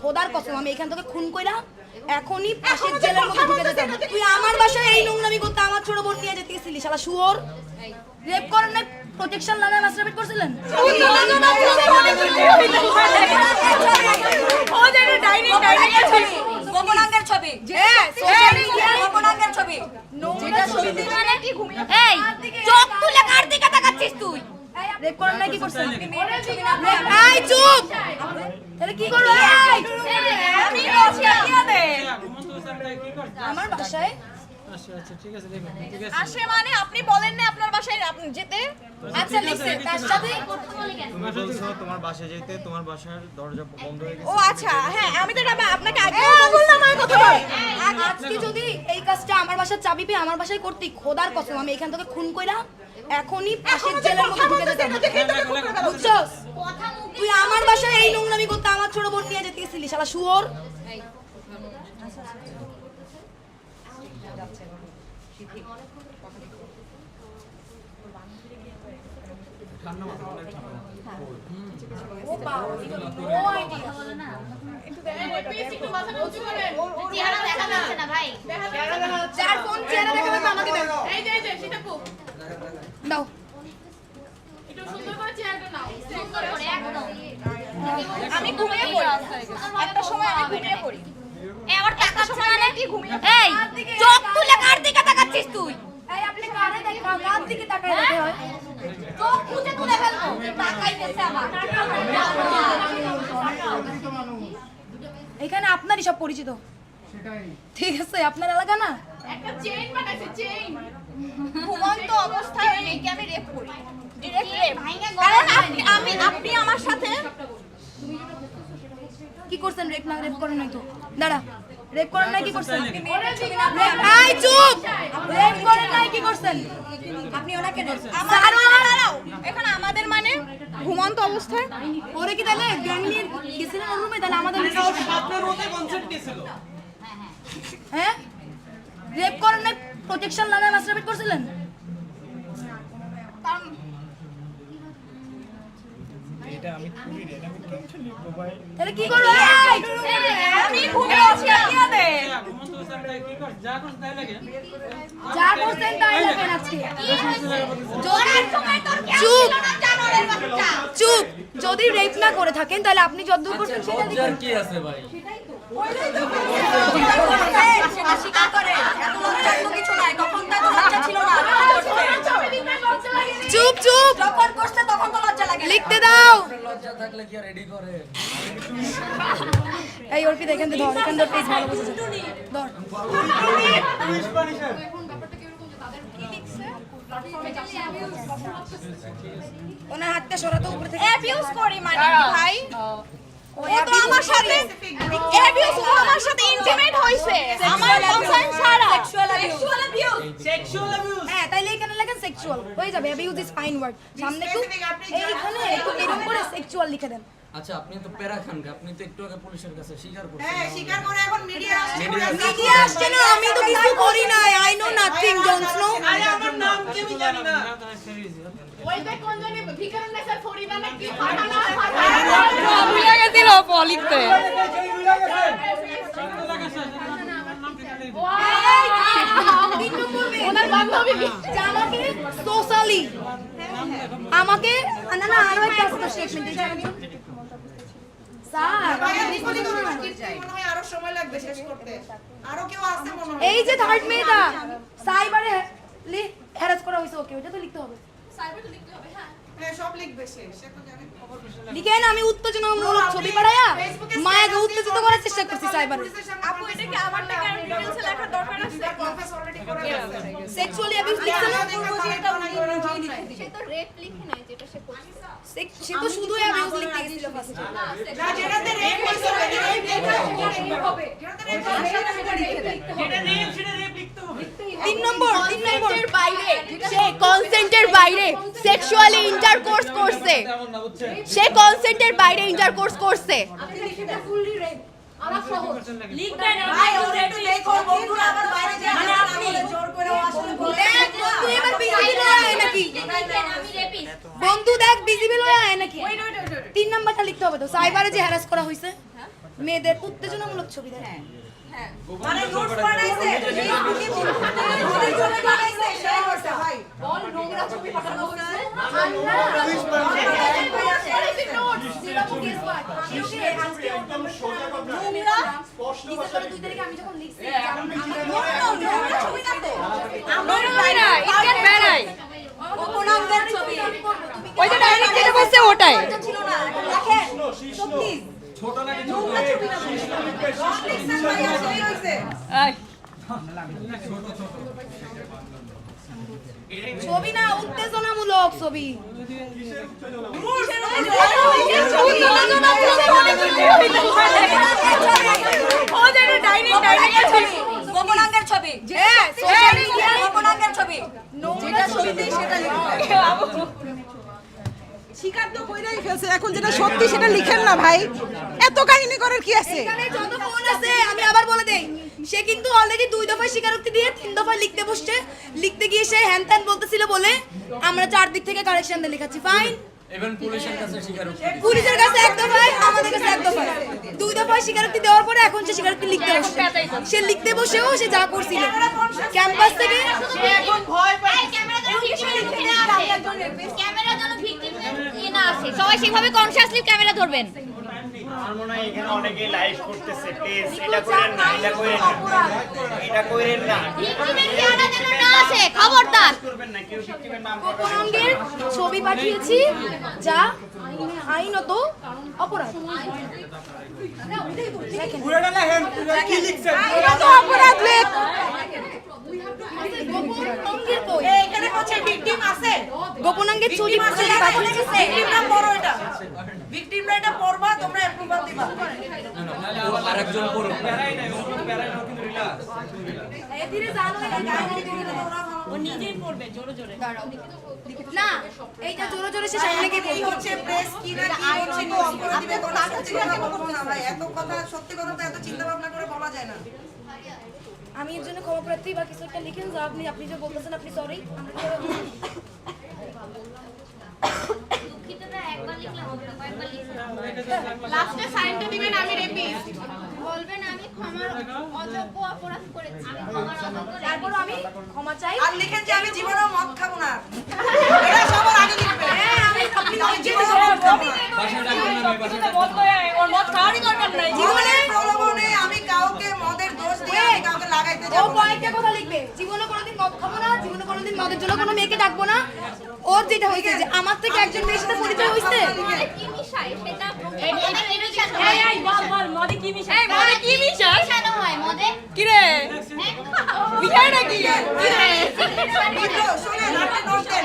খোদার কসম আমি এখান থেকে খুন কইরা এখনই পাশের জেলের মধ্যে ঢুকে যেতাম। তুই আমার বাসায় এই নোংরামি করতে আমার ছোট বোন নিয়ে যেতে গেছিলি শালা শুয়োর। রেপ করেন না, প্রোটেকশন লাগায় মাস্টারবেট করছিলেন। ও জানে ডাইনিং ছবি গোপনাঙ্গের ছবি সোশ্যাল মিডিয়া গোপনাঙ্গের ছবি যেটা ছবি মানে কি ঘুমিয়ে এই চোখ তুলে কার দিকে তাকাচ্ছিস তুই? রেপ করেন না কি করছেন? এই চুপ, তাহলে কি করব? আমি রোজকে কি দে আমার বাসায় আচ্ছা ঠিক আছে দেখুন ঠিক আছে আসে মানে আপনি বলেন না আপনার বাসায় আপনি যেতে আচ্ছা লিখছে তার সাথে তুমি বলছো তোমার বাসায় যেতে, তোমার বাসার দরজা বন্ধ হয়ে গেছে। ও আচ্ছা হ্যাঁ আমি তো এটা আপনাকে আগে বললাম আমার কথা বল আজকে যদি এই কাজটা আমার বাসার চাবি পেয়ে আমার বাসায় করতে খোদার কসম আমি এখান থেকে খুন কইরা এখনই পাশের জেলের মধ্যে ঢুকে যেতাম। বুঝছস? তুই আমার বাসায় এই নোংরামি করতে আমার ছোট বোন নিয়ে যেতে গেছিলি শালা শুয়োর। চেহারা দেখা যাচ্ছে না ভাই। যার ফোন চেহারা দেখা লাগবে আমাকে দাও। এই যে সীতাপু দাও। একটু সুন্দর করে চেহারাটা নাও সুন্দর করে একদম। আমি ঘুমিয়ে পড়ি একটা সময় আমি ঘুমিয়ে পড়ি এই আবার তাকাচ্ছ মানে কি ঘুমিয়ে? এই চোখ তুলে কার দিকে তাকাচ্ছিস তুই? এই আপনি কারে দেখা কার দিকে তাকায় দেখে হয়? চোখ খুঁজে তুলে ফেলবো। তাকাইতেছে আমার। এখানে আপনারই সব পরিচিত। ঠিক আছে আপনার এলাকা না? একটা চেইন বানাইছে চেইন ঘুমন্ত অবস্থায় মেয়েকে আমি রেপ করি ডিরেক্ট রেপ ভাইঙ্গা কারণ আপনি আমার সাথে কি করছেন? রেপ না রেপ করেন নাই তো? দাঁড়া, রেপ করেন নাই কি করছেন? এই চুপ রেপ করেন নাই কি করছেন? আপনি ওনাকে দাঁড়াও এখন আমাদের মানে ঘুমন্ত অবস্থায় ওরে কি তাহলে গ্যাং নিয়ে গেছিলেন ওর রুমে? তাহলে আমাদের আপনার মতে কনসেপ্ট কি ছিল? হ্যাঁ রেপ করেন নাই, প্রোটেকশন লাগায় মাস্টারবেট করছিলেন। এটা আমি করি রে, এটা আমি কেমনে লিখবো ভাই? তাহলে কি করব? আমি ঘুমিয়ে আছি কি দে ঘুমন্ত স্যারটা কি কর যা করছ তাই লাগে যা করছেন তাই লাগেন আজকে। জোরের সময় তোর কি চুপ। ছিল না জানোয়ারের বাচ্চা? চুপ। যদি রেপ না করে থাকেন তাহলে আপনি যতদূর করছেন সেটা লিখুন। কি আছে ভাই? স্বীকার করে এত লজ্জার তো কিছু নাই তখন তো এত লজ্জা ছিল না চুপ চুপ, যখন করতে তখন তো লজ্জা লাগে লিখতে দাও। লজ্জা থাকলে কি রেডি করে? এই অর্পিত এখান থেকে ধর, এখান ধর, পেজ ভালো বুঝেছে ধর। ওনার হাতটা সরাতো উপরে থেকে। অ্যাবিউজ করি মানে ভাই ও তো আমার সাথে অ্যাবিউজ ও আমার সাথে ইন্টিমেট হইছে আমার কনসার্ন ছাড়া সেক্সুয়াল অ্যাবিউজ সেক্সুয়াল অ্যাবিউজ হ্যাঁ তাইলে এখানে লেখেন সেক্সুয়াল হয়ে যাবে। Abuse is fine word. সামনে একটু এইখানে একটু এরকম করে সেক্সুয়াল লিখে দেন। আচ্ছা আপনি তো প্যারা খান, আপনি তো একটু আগে পুলিশের কাছে স্বীকার করছেন। হ্যাঁ স্বীকার করে এখন মিডিয়া আসছে মিডিয়া আসছে না, আমি তো কিছু করি নাই। I know nothing, don't know. আরে আমার নাম কি আমি জানি না ওই যে কোন জানি ভিকারুন স্যার ফরিদা নাকি ফাটানা ভুলে গেছিল লিখতে ওনার বান্ধবী আমাকে সোশ্যালি আমাকে না না আরো একটা স্টেটমেন্ট আরো সময় লাগবে শেষ করতে আরো কেউ আছে মনে হয় এই যে থার্ড মেয়েটা সাইবারে হ্যারাস করা হয়েছে ওকে, ওটা তো লিখতে হবে। সাইবার তো লিখতে হবে হ্যাঁ সব লিখবে সে তো জানে লিখেন আমি উত্তেজনামূলক ছবি পাঠাইয়া মায়াকে উত্তেজিত করার চেষ্টা করছি সাইবারে। আপু এটা কি আমার টাকা আর ডিটেইলস লেখার দরকার আছে কনফেস অলরেডি করে আছে সেক্সুয়ালি অ্যাবিউজ লিখছে না? সে তো রেপ লিখে নাই যেটা সে করছে সে তো শুধু অ্যাবিউজ লিখতে গেছিল ফার্স্টে। না যেটাতে রেপ হইছে রেপ হবে যেটা রেপ সেটা রেপ লিখতে হবে। 3 নম্বর বাইরে সে কনসেন্টের বাইরে সেক্সুয়ালি ইন্টারকোর্স করছে তেমন না বুঝছেন? সে কনসেন্টের বাইরে ইন্টারকোর্স করছে আপনি লিখে ফুললি রেপ আমার সহজ লিখবেন ভাই ওরে একটু লেখো বন্ধুরা আবার বাইরে যায় মানে আপনি জোর করে আসলে বলে বন্ধু এবার বিজিবি লয়া আয় নাকি? আমি রেপিস। বন্ধু দেখ বিজিবি লয়া আয় নাকি? 3 নাম্বারটা লিখতে হবে তো সাইবারে যে হ্যারাস করা হয়েছে মেয়েদের উত্তেজনামূলক ছবি দেয়। মানে নোটস বানাইছে ফেসবুকে ওদের জন্য বানাইছে সেই হচ্ছে ভাই বল নোংরা ছবি পাঠানো হয়েছে আমি যখন লিখছি নোংরা ছবি না তো অপরাধের ছবি ওই যে ডাইরেক্ট যেটা বলছে ওটাই ছিল না দেখেন তো প্লিজ ছোট লাগে নোংরা ছবি না লিখছেন ভাই আসলেই হইছে ছবি না উত্তেজনামূলক ছবি গোপনাঙ্গের ছবি সোশ্যাল মিডিয়া গোপনাঙ্গের ছবি যেটা ছবিতেই সেটা স্বীকার তো কইরাই ফেলছে, এখন যেটা সত্যি সেটা লিখেন না ভাই, এত কাহিনী করার কি আছে? এখানে যত ফোন আছে আমি আবার বলে দেই, সে কিন্তু অলরেডি 2 দফায় স্বীকারোক্তি দিয়ে 3 দফায় লিখতে বসছে। লিখতে গিয়ে সে হ্যান ত্যান বলতেছিল বলে আমরা 4 দিক থেকে কারেকশন দিয়ে লিখাচ্ছি। ফাইন, ইভেন পুলিশের কাছে স্বীকারোক্তি দিয়েছে। পুলিশের কাছে 1 দফায়, আমাদের কাছে 1 দফায়, 2 দফায় স্বীকারোক্তি দেওয়ার পরে এখন সে স্বীকারোক্তি লিখতে বসছে। সে লিখতে বসেও সে যা করছিল ক্যাম্পাস থেকে এখন ভয় পায় ক্যামেরার জন্য ভিকটিম না আসে, সবাই সেভাবে কনসিয়াসলি ক্যামেরা ধরবেন। আমার মনে হয় এখানে অনেকেই লাইভ করতেছে, প্লিজ এটা করেন না, এটা করেন না, এটা করেন না, ভিকটিমের চেহারা যেন না আসে, খবরদার। করবেন না, কেউ ভিকটিমের নাম অপরাধের ছবি পাঠিয়েছি যা আইনত অপরাধ। দেখেন পুরোটা লেখেন, পুরো কি লিখছেন? এটা তো অপরাধ লেখ। গোপনাঙ্গের কই? এখানে হচ্ছে ভিকটিম আছে গোপনাঙ্গের ছবি পাঠিয়েছি। ভিকটিম নাম পড়ো এটা ভিকটিমরা এটা পড়বা তোমরা অ্যাপ্রুভাল দিবা ও আরেকজন পুরো ধীরে জানো ও নিজেই পড়বে জোরে জোরে না, এইটা জোরে জোরে সে সামনে গিয়ে কি হচ্ছে প্রেস কি না কি হচ্ছে কি অপরাধ দিবে কোন সত্যি কথা বলবো না ভাই এত কথা সত্যি কথা তো এত চিন্তা ভাবনা করে বলা যায় না আমি এর জন্য ক্ষমা প্রার্থী বা কিছু একটা লিখেন যা আপনি যে বলতেছেন আপনি সরি। দুঃখিতটা একবার লিখলে হবে না, কয়েকবার লিখতে হবে। লাস্টে সাইনটা দিবেন আমি রেপিস্ট বলবেন আমি ক্ষমার অযোগ্য অপরাধ করেছি, আমি ক্ষমার অযোগ্য। তারপর আমি ক্ষমা চাই। আর লিখেন যে আমি জীবনেও মদ খাবো না এটা সবার আগে লিখবে হ্যাঁ, আপনি জীবনেও মদ খাবো না বাসায় ডাকবেন না, আমি বাসায় ওর মদ খাওয়ারই দরকার নাই জীবনে প্রলোভনে আমি কাউকে মদের দোষ দিয়ে আমি কাউকে লাগাইতে ও যাব না পয়েন্টটা কথা লিখবে, জীবনে কোনোদিন মদ খাবো না, জীবনে কোনোদিন মদের জন্য কোনো মেয়েকে ডাকবো না। ওর যেটা হয়েছে যে আমার থেকে একজন মেয়ের সাথে পরিচয় হয়েছে, মদে কি মিশায় সেটা মদে কি মিশানো হয় মদে কি রে মিশায় নাকি শোনেন আপনি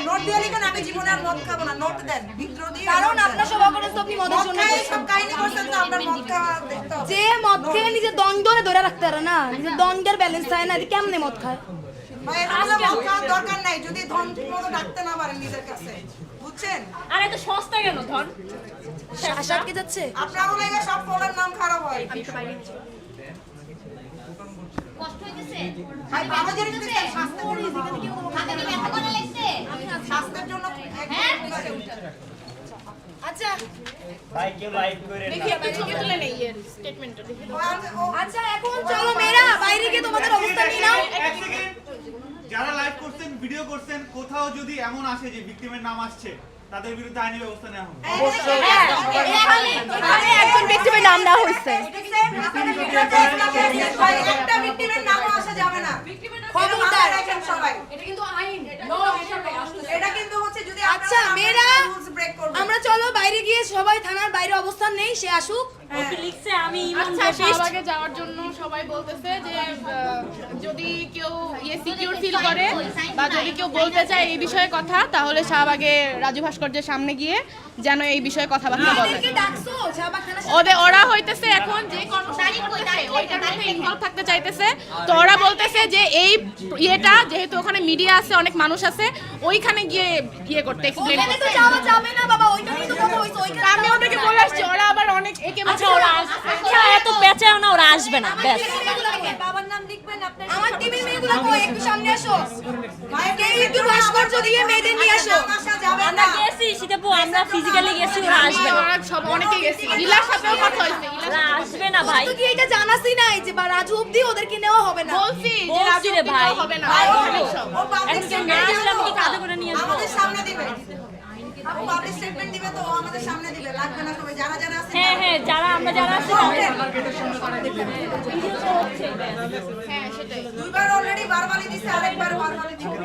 নোট দিয়ে লিখেন আমি জীবনে আর মদ খাবো না নোট দেন বিদ্রোহ দিয়ে কারণ আপনার সব অপরাধ তো আপনি মদের মদ জন্য খাই করেছেন। সব কাহিনী করছেন তো আপনার মদ খাওয়া দেখতে হবে যে মদ খেয়ে নিজের দণ্ডরে ধরে রাখতে পারে না, নিজের দণ্ডের ব্যালেন্স থাকে না, কেমনে মদ খায়? ভাই এগুলো মদ খাওয়ার দরকার নাই যদি ধন মতো ডাকতে না পারেন নিজের কাছে বুঝছেন আর এত সস্তা কেন ধন আশাদকে যাচ্ছে আপনারও লাগে সব ফলের নাম খারাপ হয় কষ্ট হইতেছে, ভাই বাবা যদি দেখেন স্বাস্থ্যের জন্য হাতে কি ব্যথা করে লাগছে? স্বাস্থ্যের জন্য হ্যাঁ? আচ্ছা ভাই কেউ লাইভ করেন না, তুলে নেই এর স্টেটমেন্টটা দেখি আচ্ছা এখন চলো মেয়েরা বাইরে গিয়ে তোমাদের অবস্থা নিয়ে নাও। এক সেকেন্ড, যারা লাইভ করছেন ভিডিও করছেন কোথাও যদি এমন আসে যে ভিকটিমের নাম আসছে তাদের বিরুদ্ধে আইনি ব্যবস্থা নেওয়া হবে। এখানে একজন ভিকটিমের নাম দেওয়া হয়েছে একটা ভিকটিমের নামও আসা যাবে না খবরদার রাখেন সবাই এটা কিন্তু আইন এটা কিন্তু হচ্ছে যদি আচ্ছা মেয়েরা রুলস ব্রেক করবে আমরা চলো বাইরে গিয়ে সবাই থানার বাইরে অবস্থান নেই, সে আসুক। আচ্ছা শাহবাগে যাওয়ার জন্য সবাই বলতেছে যে যদি কেউ সিকিউর ফিল করে বা যদি কেউ বলতে চায় এই বিষয়ে কথা তাহলে শাহবাগে রাজু ভাস্কর্যের সামনে গিয়ে যেন এই বিষয়ে কথাবার্তা বলে ওদেরকে ডাকছো শাহবাগ থানার ওরা হইতেছে এখন যে কর্মচারী ওইটার মধ্যে ইনভলভ থাকতে চাইতেছে তো ওরা বলতেছে যে এই ইয়েটা যেহেতু ওখানে মিডিয়া আছে অনেক মানুষ আছে ওইখানে গিয়ে ইয়ে করতে এক্সপ্লেইন ওখানে তো করতে যাওয়া যাবে না বাবা, ওইখানেই তো কথা হইছে, ওইখানে আমি ওদেরকে বলে আসছি ওরা আবার অনেক একে আচ্ছা ওরা এত পেঁচাও না, ওরা আসবে না, ব্যাস। আসবে বাবার নাম লিখবেন আপনার আমার টিমের মেয়েগুলো কই একটু সামনে আসো কেউ একটু ভাস্কর্য দিয়ে মেয়েদের নিয়ে আসো আমরা গেছি সীতাপু, আমরা ফিজিক্যালি গেছি, ওরা আসবে না। ওরা সব অনেকে গেছে, ইলার সাথেও কথা হয়েছে, ওরা আসবে না ভাই, তো কি এটা জানাসই নাই যে বা রাজু অবধি ওদেরকে নেওয়া হবে না বলছি যে বলছি রাজু রে ভাই। হবে না। এখন কেউ না আসলে আমি কি কাঁধে করে নিয়ে আসবো? সামনে দিবে আপু পাবলিক স্টেটমেন্ট দিবে তো আমাদের সামনে দিবে লাগবে না সবাই যারা যারা আছে হ্যাঁ হ্যাঁ, যারা আসছে হ্যাঁ সেটাই। দুইবার অলরেডি ভার্বালি দিছে আরেকবার ভার্বালি দিবে